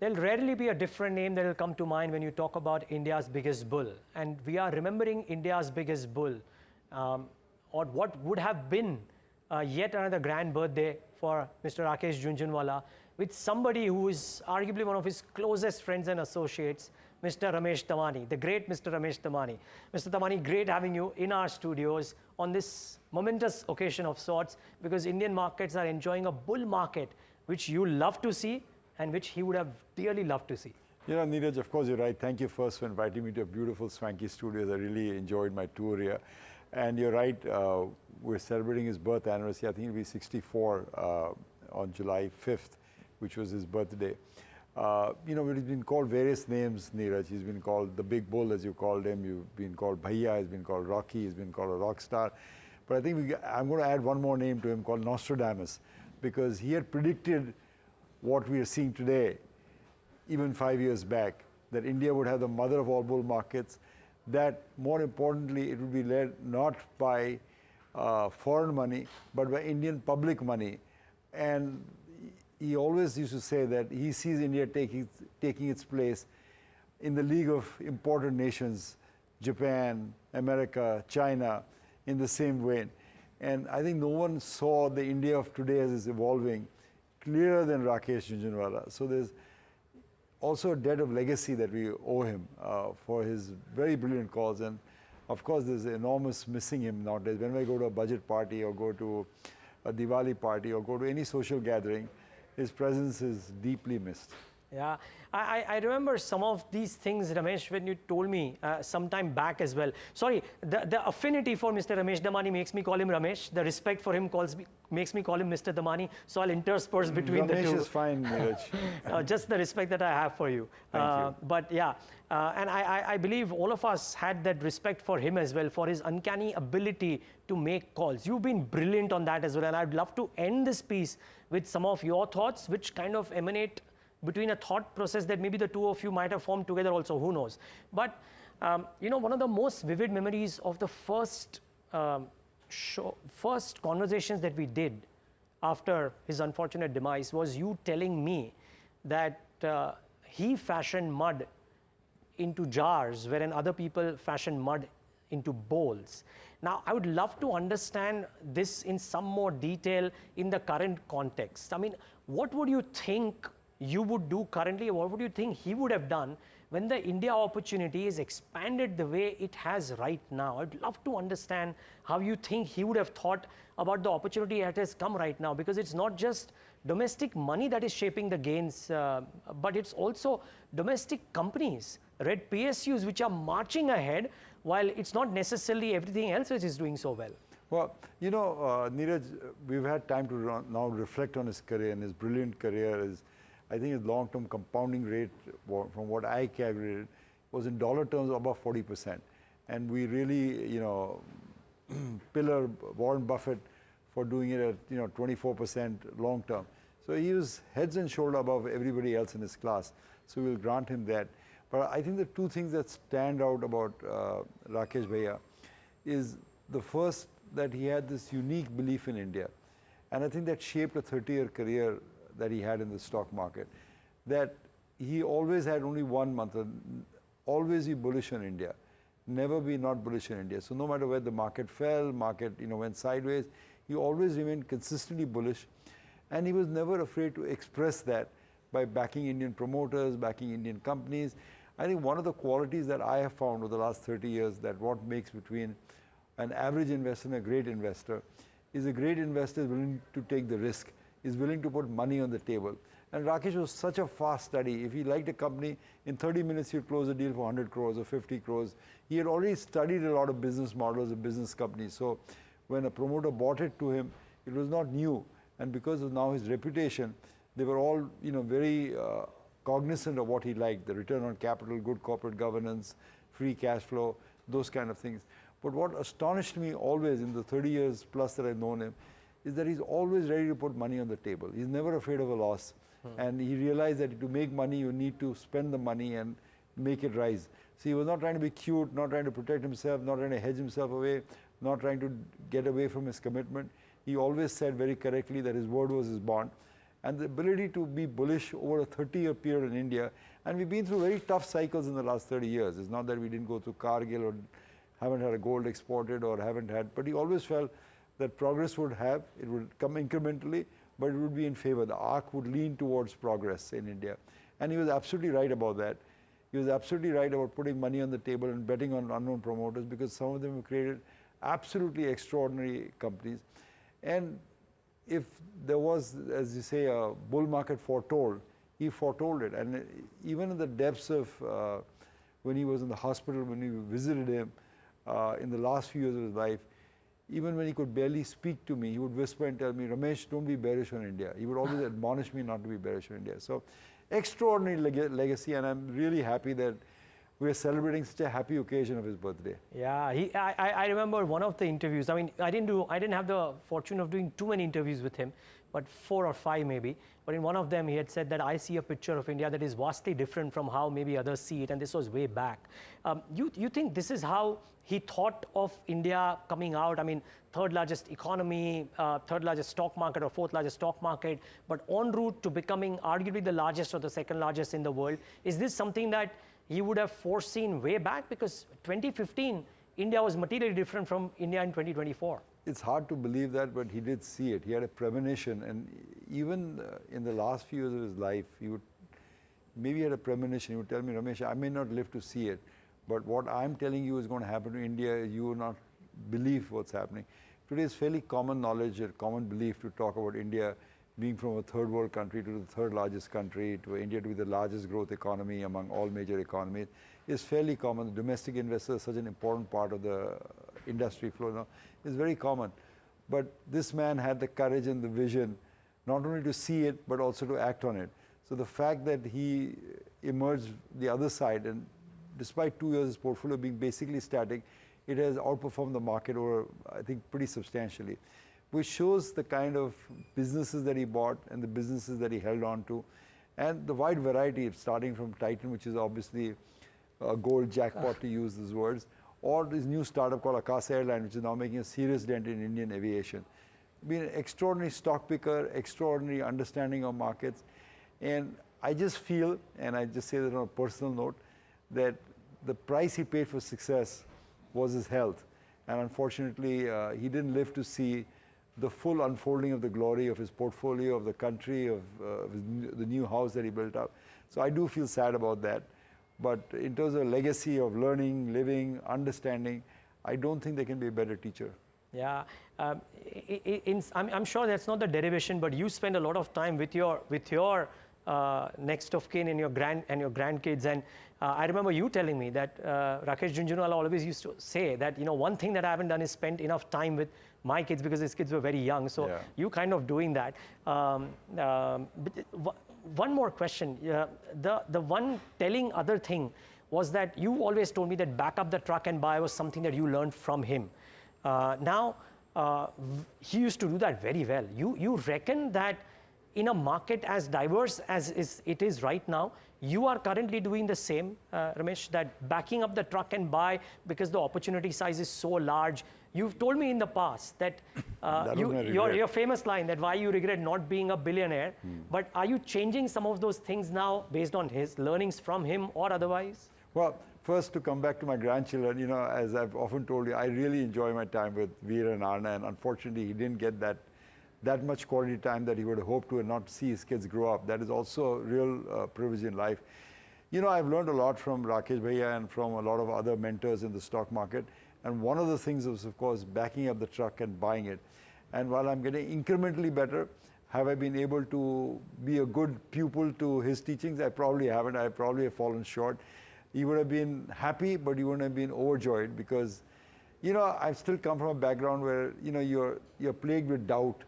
there'll rarely be a different name that will come to mind when you talk about India's biggest bull. And we are remembering India's biggest bull, or what would have been yet another grand birthday for Mr. Rakesh Jhunjhunwala, with somebody who is arguably one of his closest friends and associates, Mr. Ramesh Tamani, the great Mr. Ramesh Tamani. Mr. Tamani, great having you in our studios on this momentous occasion of sorts, because Indian markets are enjoying a bull market, which you love to see and which he would have dearly loved to see. You know, Neeraj, of course, you're right. Thank you first for inviting me to a beautiful, swanky studios. I really enjoyed my tour here. And you're right, we're celebrating his birth anniversary. I think he'll be 64 on July 5th, which was his birthday. You know, he's been called various names, Neeraj. He's been called the Big Bull, as you called him. You've been called Bhaiya, he's been called Rocky, he's been called a rock star. But I think I'm going to add one more name to him called Nostradamus, because he had predicted what we are seeing today, even 5 years back, that India would have the mother of all bull markets, that more importantly, it would be led not by foreign money, but by Indian public money. And he always used to say that he sees India taking its place in the league of important nations, Japan, America, China, in the same vein. And I think no one saw the India of today as it's evolving clearer than Rakesh Jhunjhunwala. So there's also a debt of legacy that we owe him for his very brilliant calls. And of course, there's enormous missing him nowadays. When I go to a budget party or go to a Diwali party or go to any social gathering, his presence is deeply missed. Yeah, I remember some of these things, Ramesh, when you told me some time back as well. Sorry, the affinity for Mr. Ramesh Damani makes me call him Ramesh. The respect for him makes me call him Mr. Damani. So I'll intersperse between the two. Ramesh is fine, Neeraj. Just the respect that I have for you. Thank you. But yeah, and I believe all of us had that respect for him as well, for his uncanny ability to make calls. You've been brilliant on that as well. And I'd love to end this piece with some of your thoughts, which kind of emanate between a thought process that maybe the two of you might have formed together also, who knows. But, you know, one of the most vivid memories of the first conversations that we did after his unfortunate demise was you telling me that he fashioned mud into jars, wherein other people fashioned mud into bowls. Now, I would love to understand this in some more detail in the current context. I mean, what would you think you would do currently, or what would you think he would have done when the India opportunity is expanded the way it has right now? I'd love to understand how you think he would have thought about the opportunity that has come right now, because it's not just domestic money that is shaping the gains, but it's also domestic companies, red PSUs, which are marching ahead, while it's not necessarily everything else which is doing so well. Well, you know, Neeraj, we've had time to now reflect on his career, and his brilliant career is, I think his long-term compounding rate, from what I calculated, was in dollar terms above 40%. And we really, you know, pillar Warren Buffett for doing it at, you know, 24% long-term. So he was heads and shoulders above everybody else in his class. So we'll grant him that. But I think the two things that stand out about Rakesh Bhaiya is the first, that he had this unique belief in India. And I think that shaped a 30-year career that he had in the stock market, that he always had only one mantra: always be bullish on India, never be not bullish on India. So no matter where the market fell, market, you know, went sideways, he always remained consistently bullish, and he was never afraid to express that by backing Indian promoters, backing Indian companies. I think one of the qualities that I have found over the last 30 years, that what makes between an average investor and a great investor is a great investor is willing to take the risk, is willing to put money on the table. And Rakesh was such a fast study. If he liked a company, in 30 minutes he'd close a deal for 100 crores or 50 crores. He had already studied a lot of business models of business companies. So when a promoter bought it to him, it was not new. And because of now his reputation, they were all, you know, very cognizant of what he liked: the return on capital, good corporate governance, free cash flow, those kind of things. But what astonished me always in the 30 years plus that I've known him is that he's always ready to put money on the table. He's never afraid of a loss. And he realized that to make money, you need to spend the money and make it rise. So he was not trying to be cute, not trying to protect himself, not trying to hedge himself away, not trying to get away from his commitment. He always said very correctly that his word was his bond. and the ability to be bullish over a 30-year period in India. And we've been through very tough cycles in the last 30 years. It's not that we didn't go through Kargil or haven't had a gold exported or haven't had, but he always felt that progress it would come incrementally, but it would be in favor. The arc would lean towards progress in India. And he was absolutely right about that. He was absolutely right about putting money on the table and betting on unknown promoters, because some of them have created absolutely extraordinary companies. And if there was, as you say, a bull market foretold, he foretold it. And even in the depths of when he was in the hospital, when we visited him in the last few years of his life, even when he could barely speak to me, he would whisper and tell me, Ramesh, don't be bearish on India. He would always admonish me not to be bearish on India. So extraordinary legacy, and I'm really happy that we're celebrating such a happy occasion of his birthday. Yeah, I remember one of the interviews. I mean, I didn't have the fortune of doing too many interviews with him, but 4 or 5 maybe. But in one of them, he had said that I see a picture of India that is vastly different from how maybe others see it, and this was way back. You think this is how he thought of India coming out? I mean, third largest economy, third largest stock market or fourth largest stock market, but en route to becoming arguably the largest or the second largest in the world. Is this something that he would have foreseen way back? Because 2015, India was materially different from India in 2024. It's hard to believe that, but he did see it. He had a premonition, and even in the last few years of his life, maybe he had a premonition. He would tell me, Ramesh, I may not live to see it, but what I'm telling you is going to happen to India, you will not believe what's happening. Today is fairly common knowledge and common belief to talk about India being from a third world country to the third largest country, to India to be the largest growth economy among all major economies, is fairly common. The domestic investor is such an important part of the industry flow now. It's very common. But this man had the courage and the vision not only to see it, but also to act on it. So the fact that he emerged the other side, and despite 2 years his portfolio being basically static, it has outperformed the market over, I think, pretty substantially, which shows the kind of businesses that he bought and the businesses that he held on to, and the wide variety, starting from Titan, which is obviously a gold jackpot to use these words, or this new startup called Akasa Airline, which is now making a serious dent in Indian aviation. Been an extraordinary stock picker, extraordinary understanding of markets, and I just feel, and I just say that on a personal note, that the price he paid for success was his health, and unfortunately he didn't live to see the full unfolding of the glory of his portfolio, of the country, of the new house that he built up. So I do feel sad about that. But in terms of legacy of learning, living, understanding, I don't think there can be a better teacher. Yeah, I'm sure that's not the derivation, but you spend a lot of time with your next of kin and your grandkids. And I remember you telling me that Rakesh Jhunjhunwala always used to say that, you know, one thing that I haven't done is spent enough time with my kids because his kids were very young. So yeah, you kind of doing that. But one more question. The one telling other thing was that you always told me that back up the truck and buy was something that you learned from him. Now, he used to do that very well. You reckon that in a market as diverse as it is right now, you are currently doing the same, Ramesh, that backing up the truck and buy because the opportunity size is so large. You've told me in the past that your famous line that why you regret not being a billionaire, but are you changing some of those things now based on his learnings from him or otherwise? Well, first to come back to my grandchildren, you know, as I've often told you, I really enjoy my time with Veer and Arna, and unfortunately he didn't get that much quality time that he would have hoped to, and not see his kids grow up. That is also a real privilege in life. You know, I've learned a lot from Rakesh Bhaiya and from a lot of other mentors in the stock market. And one of the things was, of course, backing up the truck and buying it. And while I'm getting incrementally better, have I been able to be a good pupil to his teachings? I probably haven't. I probably have fallen short. He would have been happy, but he wouldn't have been overjoyed because, you know, I've still come from a background where, you know, you're plagued with doubt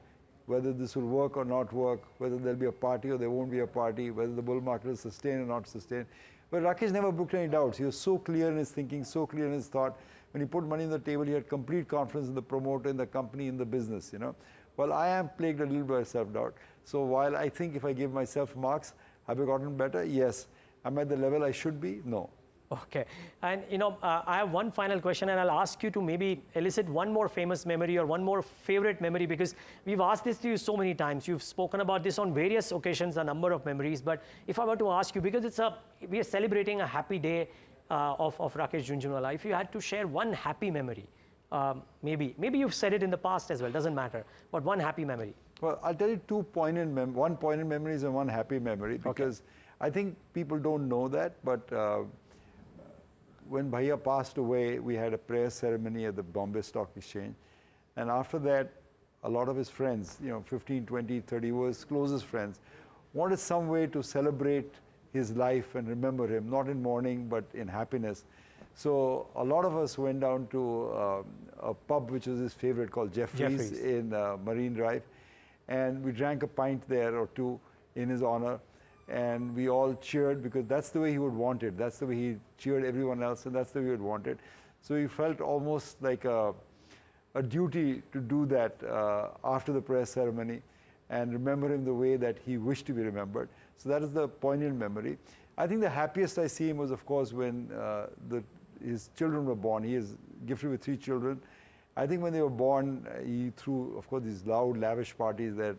whether this will work or not work, whether there'll be a party or there won't be a party, whether the bull market will sustain or not sustain. But Rakesh never brooked any doubts. He was so clear in his thinking, so clear in his thought. When he put money on the table, he had complete confidence in the promoter, in the company, in the business, you know. Well, I am plagued a little by self-doubt. So while I think if I give myself marks, have I gotten better? Yes. Am I at the level I should be? No. Okay. And I have one final question, and I'll ask you to maybe elicit one more famous memory or one more favorite memory, because we've asked this to you so many times. You've spoken about this on various occasions, a number of memories. But if I were to ask you, because we are celebrating a happy day of Rakesh Jhunjhunwala, if you had to share one happy memory, maybe you've said it in the past as well, doesn't matter, but one happy memory. Well, I'll tell you one poignant memories and one happy memory, because I think people don't know that, but when Bhaiya passed away, we had a prayer ceremony at the Bombay Stock Exchange. And after that, a lot of his friends, 15, 20, 30 was closest friends, wanted some way to celebrate his life and remember him, not in mourning, but in happiness. So a lot of us went down to a pub which was his favorite, called Jeffries. In Marine Drive. And we drank a pint there or two in his honor. And we all cheered, because that's the way he would want it. That's the way he cheered everyone else, and that's the way he would want it. So he felt almost like a duty to do that after the prayer ceremony and remember him the way that he wished to be remembered. So that is the poignant memory. I think the happiest I see him was, of course, when his children were born. He is gifted with 3 children. I think when they were born, he threw, of course, these loud, lavish parties that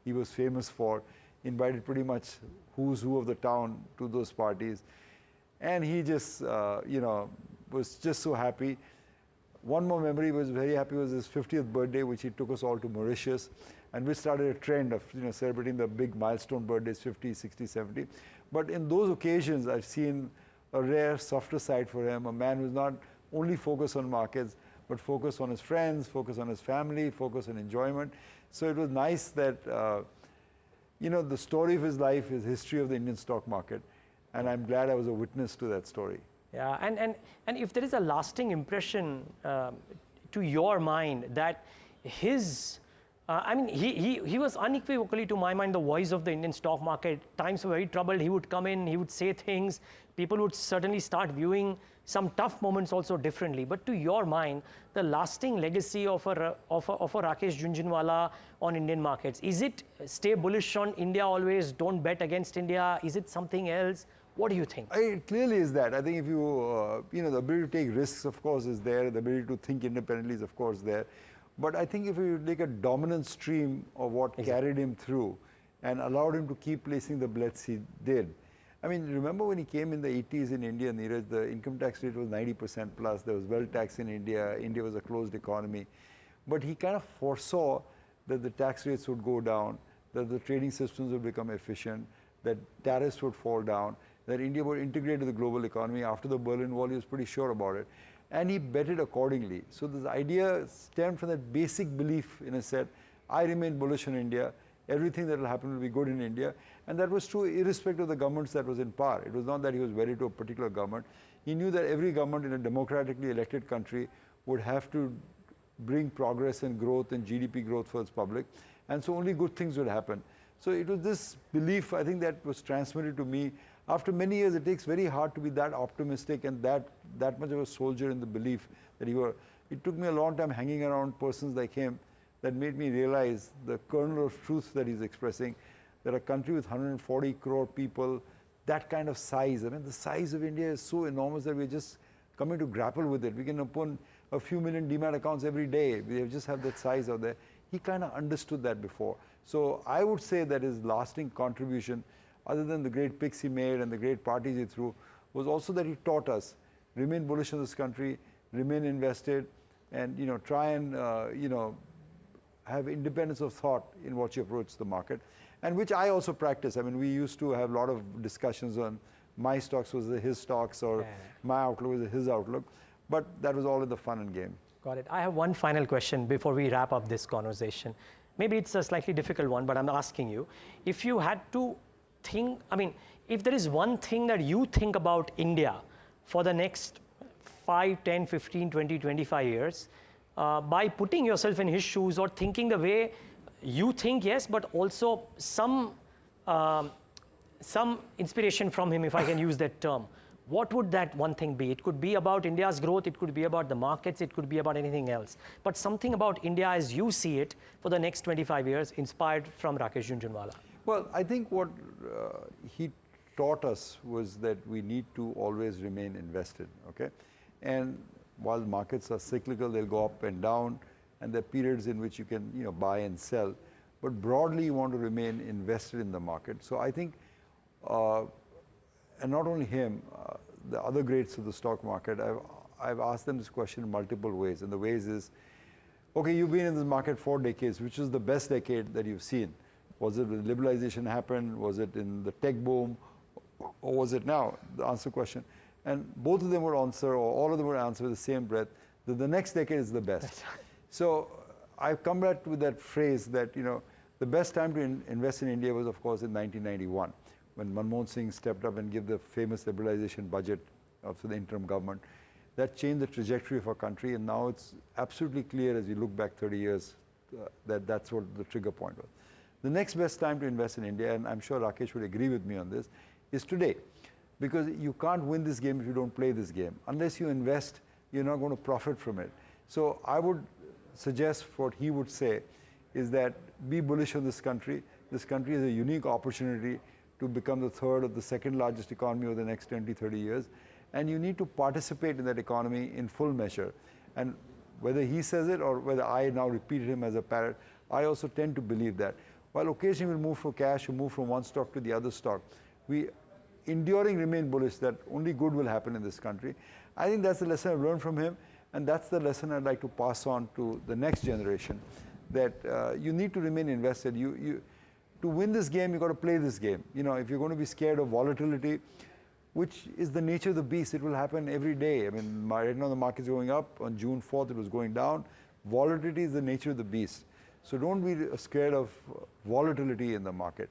he was famous for. Invited pretty much who's who of the town to those parties. And he just, was just so happy. One more memory was very happy was his 50th birthday, which he took us all to Mauritius. And we started a trend of, celebrating the big milestone birthdays, 50, 60, 70. But in those occasions, I've seen a rare, softer side for him, a man who's not only focused on markets, but focused on his friends, focused on his family, focused on enjoyment. So it was nice that the story of his life is history of the Indian stock market, and I'm glad I was a witness to that story. Yeah, and if there is a lasting impression to your mind that his, he was unequivocally, to my mind, the voice of the Indian stock market. Times were very troubled. He would come in, he would say things. People would certainly start viewing some tough moments also differently. But to your mind, the lasting legacy of a Rakesh Jhunjhunwala on Indian markets, is it stay bullish on India always, don't bet against India? Is it something else? What do you think? It clearly is that. I think if you, the ability to take risks, of course, is there. The ability to think independently is, of course, there. But I think if you take a dominant stream of what carried him through and allowed him to keep placing the bets he did. I mean, remember when he came in the 80s in India, Neeraj, the income tax rate was 90% plus. There was wealth tax in India. India was a closed economy. But he kind of foresaw that the tax rates would go down, that the trading systems would become efficient, that tariffs would fall down, that India would integrate to the global economy. After the Berlin Wall, he was pretty sure about it. And he betted accordingly. So this idea stemmed from that basic belief in a set, I remain bullish on India. Everything that will happen will be good in India. And that was true irrespective of the governments that was in power. It was not that he was wedded to a particular government. He knew that every government in a democratically elected country would have to bring progress and growth and GDP growth for its public. And so only good things would happen. So it was this belief, I think, that was transmitted to me. After many years, it takes very hard to be that optimistic and that much of a soldier in the belief that you were. It took me a long time hanging around persons like him that made me realize the kernel of truth that he's expressing, that a country with 140 crore people, that kind of size, I mean, the size of India is so enormous that we're just coming to grapple with it. We can open a few million demat accounts every day. We just have that size out there. He kind of understood that before. So I would say that his lasting contribution, other than the great picks he made and the great parties he threw, was also that he taught us, remain bullish on this country, remain invested, and try and have independence of thought in what you approach the market, and which I also practice. I mean, we used to have a lot of discussions on my stocks was his stocks or my outlook was his outlook, but that was all in the fun and game. Got it. I have one final question before we wrap up this conversation. Maybe it's a slightly difficult one, but I'm asking you, if you had to think, if there is one thing that you think about India for the next 5, 10, 15, 20, 25 years, by putting yourself in his shoes or thinking the way you think, yes, but also some inspiration from him, if I can use that term, what would that one thing be? It could be about India's growth, it could be about the markets, it could be about anything else. But something about India as you see it for the next 25 years, inspired from Rakesh Jhunjhunwala. Well, I think what he taught us was that we need to always remain invested, okay? And while the markets are cyclical, they'll go up and down, and there are periods in which you can, buy and sell. But broadly, you want to remain invested in the market. So I think, and not only him, the other greats of the stock market, I've asked them this question in multiple ways. And the ways is, okay, you've been in this market 4 decades. Which is the best decade that you've seen? Was it when liberalization happened? Was it in the tech boom? Or was it now? The answer question. And both of them would answer, or all of them would answer with the same breath, that the next decade is the best. So I've come back with that phrase that, the best time to invest in India was, of course, in 1991, when Manmohan Singh stepped up and gave the famous liberalization budget for the interim government. That changed the trajectory of our country, and now it's absolutely clear as you look back 30 years that that's what the trigger point was. The next best time to invest in India, and I'm sure Rakesh would agree with me on this, is today. Because you can't win this game if you don't play this game. Unless you invest, you're not going to profit from it. So I would suggest what he would say is that be bullish on this country. This country is a unique opportunity to become the third or the second largest economy over the next 20, 30 years. And you need to participate in that economy in full measure. And whether he says it or whether I now repeated him as a parrot, I also tend to believe that. While occasionally we'll move for cash or move from one stock to the other stock, we enduring remain bullish that only good will happen in this country. I think that's the lesson I've learned from him, and that's the lesson I'd like to pass on to the next generation, that you need to remain invested. To win this game, you've got to play this game. If you're going to be scared of volatility, which is the nature of the beast, it will happen every day. I mean, right now the market's going up. On June 4th, it was going down. Volatility is the nature of the beast. So don't be scared of volatility in the market.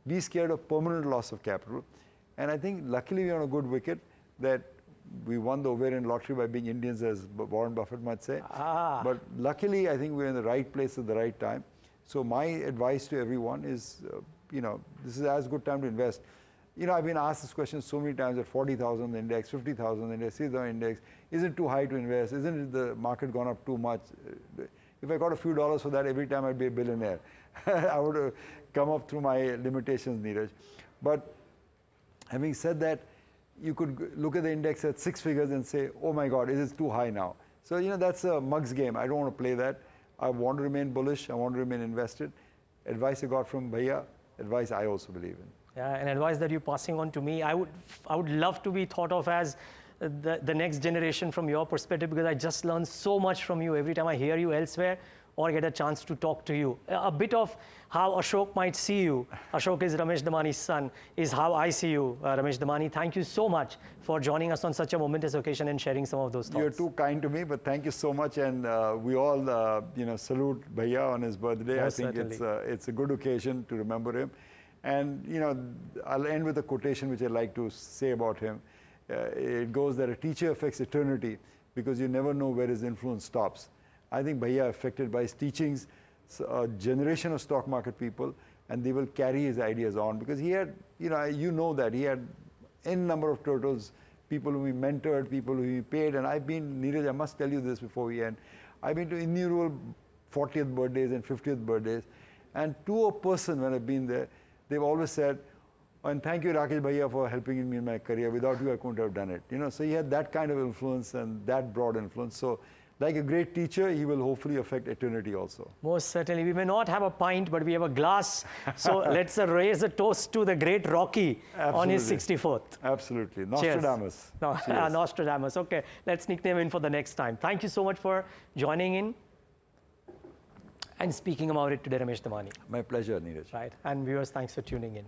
Be scared of permanent loss of capital. And I think luckily we're on a good wicket that we won the ovarian lottery by being Indians, as Warren Buffett might say. But luckily, I think we're in the right place at the right time. So my advice to everyone is, this is as good time to invest. I've been asked this question so many times at 40,000 the index, 50,000 the index, 60,000 index. Is it too high to invest? Isn't the market gone up too much? If I got a few dollars for that every time, I'd be a billionaire. I would have come up through my limitations, Neeraj. But having said that, you could look at the index at 6 figures and say, oh my God, is it too high now? So, that's a mug's game. I don't want to play that. I want to remain bullish. I want to remain invested. Advice I got from Bhaiya, advice I also believe in. Yeah, and advice that you're passing on to me, I would love to be thought of as the next generation from your perspective, because I just learn so much from you every time I hear you elsewhere or get a chance to talk to you. A bit of how Ashok might see you. Ashok is Ramesh Damani's son, is how I see you, Ramesh Damani. Thank you so much for joining us on such a momentous occasion and sharing some of those thoughts. You're too kind to me, but thank you so much. And we all, salute Bhaiya on his birthday. Most I think it's a good occasion to remember him. And, I'll end with a quotation which I like to say about him. It goes that a teacher affects eternity because you never know where his influence stops. I think Bhaiya affected by his teachings a generation of stock market people, and they will carry his ideas on because he had, that he had n number of turtles, people whom he mentored, people whom he paid. And I've been, Neeraj, I must tell you this before we end, I've been to innumerable 40th birthdays and 50th birthdays, and to a person when I've been there, they've always said, and thank you, Rakesh Bhaiya, for helping me in my career. Without you, I couldn't have done it. So he had that kind of influence and that broad influence. So like a great teacher, he will hopefully affect eternity also. Most certainly. We may not have a pint, but we have a glass. So let's raise a toast to the great Rocky on his 64th. Absolutely. Nostradamus. Nostradamus. Okay. Let's nickname him for the next time. Thank you so much for joining in and speaking about it today, Ramesh Damani. My pleasure, Neeraj. Right. And viewers, thanks for tuning in.